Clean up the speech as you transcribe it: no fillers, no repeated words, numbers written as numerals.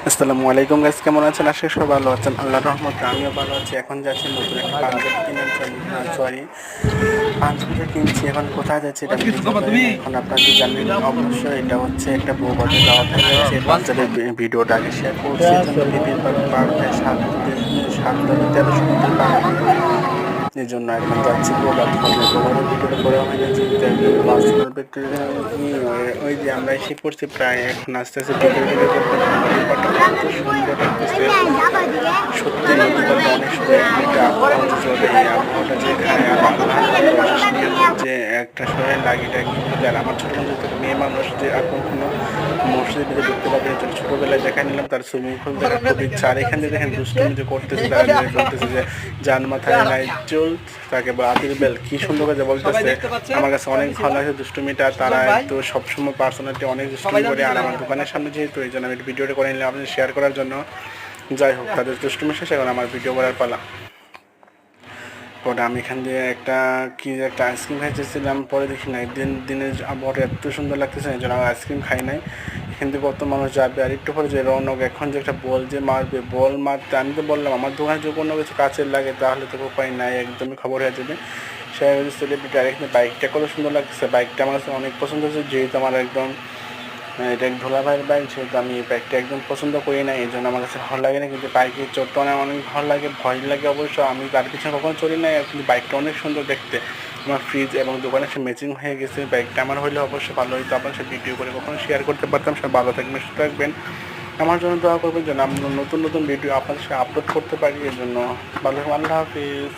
আসসালামু আলাইকুম গাইস, কেমন আছেন? আশা করি সবাই ভালো আছেন। আল্লাহর রহমতে আমিও ভালো আছি। এখন যাচ্ছি নতুন একটা পাঞ্জাবি কেনার জন্য। সরি, পাঞ্জাবিটা কিনছি। এখন কোথায় যাচ্ছি এটা আমি নিজেও জানি না। এখন আপনারা কি জানেন? অবশ্যই এটা হচ্ছে একটা বউবাজার দাওয়াত হয়ে যাচ্ছে। এই পাঞ্জাবির ভিডিওটা আগে শেয়ার করছি, এই জন্য বিপিন পার ভাই 7 13 সপ্তাহ পার হবে। এই জন্য এখন যাচ্ছি প্রবাদ হবে। প্রবাদের ভিডিওটা করা হয় না, যেহেতু একজন পার্সোনাল ব্যক্তি। ওই যে আমরা এসে পড়ছি প্রায়, এখন আস্তে আস্তে ভিডিও ভিডিও করতে নদীর পাড়টা কত সুন্দর লাগতেছে। সত্যি নদীর পাড়টা অনেক সুন্দর। একটা আবহাওয়া যে চলে, এই আবহাওয়াটা যে খায় আর আল্লাহ যে একটা শরীরের লাগিটা একদম বুঝে। আর আমার ছোটো মধ্যে থেকে মেয়ে মানুষ যে আর কখনো মসজিদে ঢুকতে পারবে না। ছোটোবেলায় দেখা নিলাম তার সুইমিং পুল দেখার খুব ইচ্ছা। আর এখান থেকে দেখেন দুষ্টুমি যে করতেছে, তারা যে বলতেছে যে যান মাথায় নাই চুল, তাকে আদিল বেল কি সুন্দর করে বলতেছে। আমার কাছে অনেক ভালো লাগছে দুষ্টুমিটা। তারা তো সবসময় পার্সোনালিটি অনেক দুষ্টুমি করে। আর আমার দোকানের সামনে যেহেতু, এই জন্য আমি ভিডিওটা করে নিলাম আপনাদের শেয়ার করার জন্য। যাই হোক, তাদের দুষ্টুমি শেষে এখন আমার ভিডিও করার পালা। পরে আমি এখান দিয়ে একটা আইসক্রিম খাইতেছিলাম। পরে দেখি না দিনের আবহাওয়াটা এত সুন্দর লাগতেছে, এই জন্য আমি আইসক্রিম খাই নাই। এখান থেকে কত মানুষ যাবে। আর একটু পরে যে রৌনক এখন যে একটা বল যে মারবে, বল মারতে আমি তো বললাম আমার দোকানে যদি কোনো কিছু কাছের লাগে তাহলে তো উপায় নাই, একদমই খবর হয়ে যাবে। সে সেলিব্রিটি। আর এখানে বাইকটা কত সুন্দর লাগতেছে। বাইকটা আমার কাছে অনেক পছন্দ হয়েছে, যেহেতু আমার একদম এটা এক ধুলাভাইয়ের বাইক, সেহেতু আমি এই বাইকটা একদম পছন্দ করি না, এই জন্য আমার কাছে ভালো লাগে না। কিন্তু বাইকের চড়তে অনেক ভালো লাগে, ভয় লাগে অবশ্য। আমি তার পিছনে কখনো চড়ি না, কিন্তু বাইকটা অনেক সুন্দর দেখতে। আমার ফ্রিজ এবং দোকানে সে ম্যাচিং হয়ে গেছে। বাইকটা আমার হলে অবশ্যই ভালো হতো, আপনার সাথে ভিডিও করে কখনো শেয়ার করতে পারতাম। সব ভালো থাকবেন, সুস্থ থাকবেন। আমার জন্য দোয়া করবেন যেন আমরা নতুন নতুন ভিডিও আপনাদের সাথে আপলোড করতে পারি। এর জন্য ভালো, আল্লাহ হাফিজ।